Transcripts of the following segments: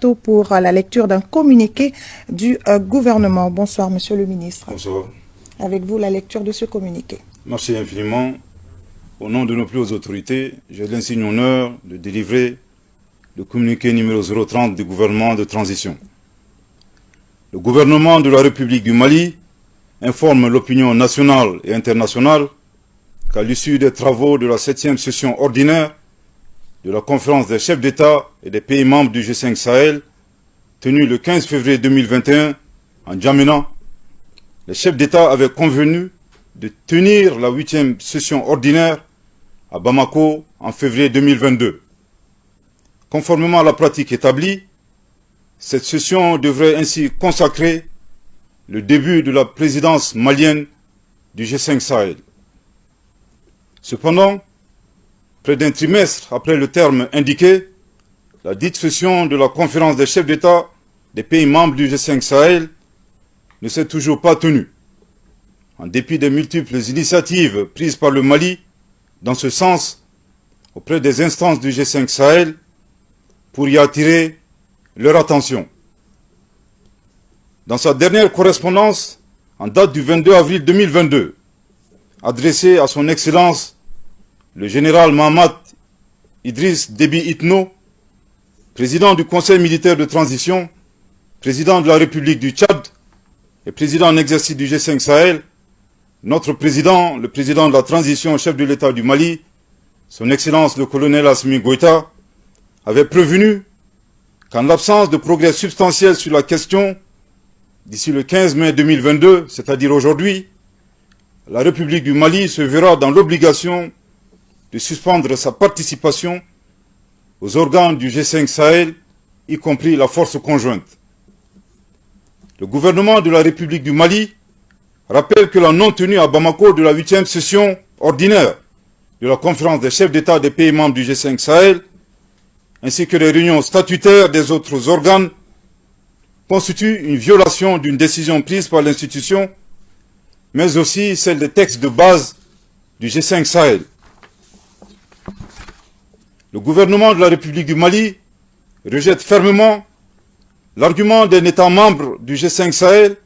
Pour la lecture d'un communiqué du gouvernement. Bonsoir, monsieur le ministre. Bonsoir. Avec vous, la lecture de ce communiqué. Merci infiniment. Au nom de nos plus hautes autorités, j'ai l'insigne honneur de délivrer le communiqué numéro 030 du gouvernement de transition. Le gouvernement de la République du Mali informe l'opinion nationale et internationale qu'à l'issue des travaux de la 7e session ordinaire de la conférence des chefs d'État et des pays membres du G5 Sahel, tenue le 15 février 2021 en Djamena, les chefs d'État avaient convenu de tenir la 8e session ordinaire à Bamako en février 2022. Conformément à la pratique établie, cette session devrait ainsi consacrer le début de la présidence malienne du G5 Sahel. Cependant, près d'un trimestre après le terme indiqué, la dite session de la conférence des chefs d'État des pays membres du G5 Sahel ne s'est toujours pas tenue. En dépit des multiples initiatives prises par le Mali dans ce sens auprès des instances du G5 Sahel pour y attirer leur attention. Dans sa dernière correspondance, en date du 22 avril 2022, adressée à son Excellence le général Mahamat Idriss Déby Itno, président du Conseil militaire de transition, président de la République du Tchad et président en exercice du G5 Sahel, notre président, le président de la transition, chef de l'État du Mali, son Excellence le colonel Assimi Goïta, avait prévenu qu'en l'absence de progrès substantiels sur la question, d'ici le 15 mai 2022, c'est-à-dire aujourd'hui, la République du Mali se verra dans l'obligation de suspendre sa participation aux organes du G5 Sahel, y compris la force conjointe. Le gouvernement de la République du Mali rappelle que la non-tenue à Bamako de la 8e session ordinaire de la conférence des chefs d'État des pays membres du G5 Sahel, ainsi que les réunions statutaires des autres organes, constitue une violation d'une décision prise par l'institution, mais aussi celle des textes de base du G5 Sahel. Le gouvernement de la République du Mali rejette fermement l'argument d'un État membre du G5 Sahel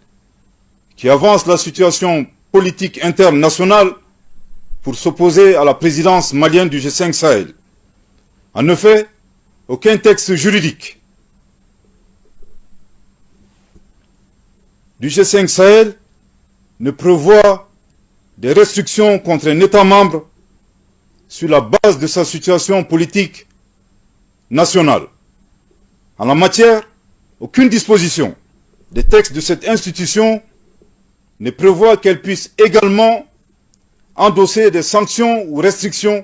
qui avance la situation politique interne nationale pour s'opposer à la présidence malienne du G5 Sahel. En effet, aucun texte juridique du G5 Sahel ne prévoit des restrictions contre un État membre sur la base de sa situation politique nationale. En la matière, aucune disposition des textes de cette institution ne prévoit qu'elle puisse également endosser des sanctions ou restrictions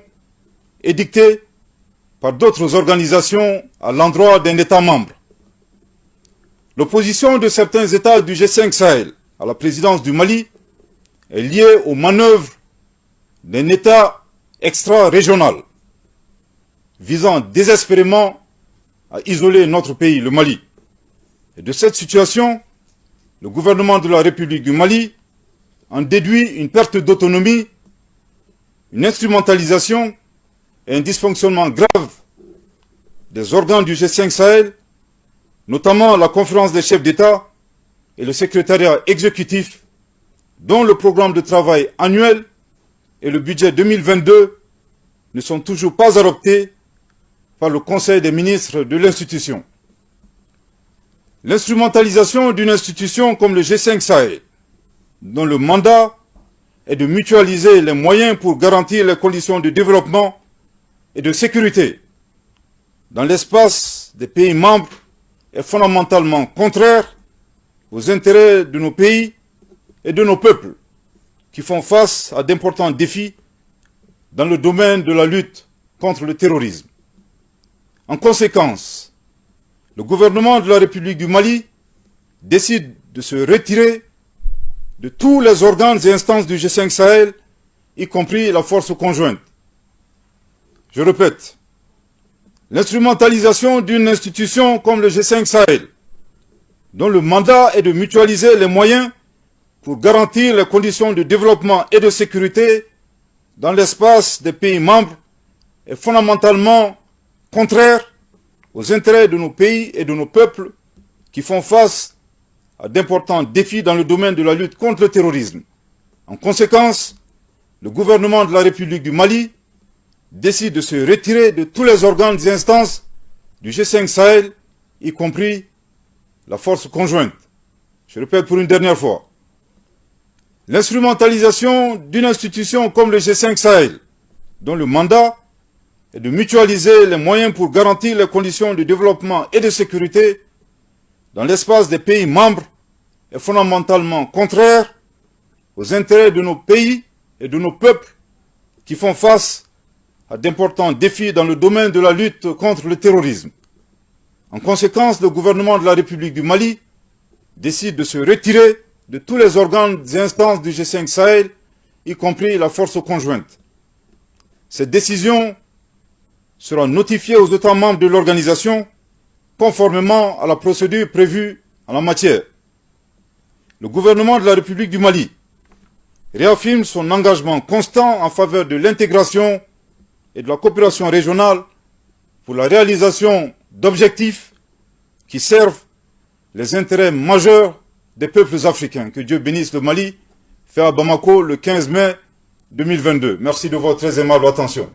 édictées par d'autres organisations à l'endroit d'un État membre. L'opposition de certains États du G5 Sahel à la présidence du Mali est liée aux manœuvres d'un État extra-régional visant désespérément à isoler notre pays, le Mali. Et de cette situation, le gouvernement de la République du Mali en déduit une perte d'autonomie, une instrumentalisation et un dysfonctionnement grave des organes du G5 Sahel, notamment la conférence des chefs d'État et le secrétariat exécutif, dont le programme de travail annuel et le budget 2022 ne sont toujours pas adoptés par le Conseil des ministres de l'institution. L'instrumentalisation d'une institution comme le G5 Sahel, dont le mandat est de mutualiser les moyens pour garantir les conditions de développement et de sécurité dans l'espace des pays membres, est fondamentalement contraire aux intérêts de nos pays et de nos peuples, qui font face à d'importants défis dans le domaine de la lutte contre le terrorisme. En conséquence, le gouvernement de la République du Mali décide de se retirer de tous les organes et instances du G5 Sahel, y compris la force conjointe. Je répète, l'instrumentalisation d'une institution comme le G5 Sahel, dont le mandat est de mutualiser les moyens pour garantir les conditions de développement et de sécurité dans l'espace des pays membres, est fondamentalement contraire aux intérêts de nos pays et de nos peuples qui font face à d'importants défis dans le domaine de la lutte contre le terrorisme. En conséquence, le gouvernement de la République du Mali décide de se retirer de tous les organes et instances du G5 Sahel, y compris la force conjointe. Je répète pour une dernière fois. L'instrumentalisation d'une institution comme le G5 Sahel, dont le mandat est de mutualiser les moyens pour garantir les conditions de développement et de sécurité dans l'espace des pays membres, est fondamentalement contraire aux intérêts de nos pays et de nos peuples qui font face à d'importants défis dans le domaine de la lutte contre le terrorisme. En conséquence, le gouvernement de la République du Mali décide de se retirer de tous les organes et instances du G5 Sahel, y compris la force conjointe. Cette décision sera notifiée aux États membres de l'organisation conformément à la procédure prévue en la matière. Le gouvernement de la République du Mali réaffirme son engagement constant en faveur de l'intégration et de la coopération régionale pour la réalisation d'objectifs qui servent les intérêts majeurs des peuples africains. Que Dieu bénisse le Mali, fait à Bamako le 15 mai 2022. Merci de votre très aimable attention.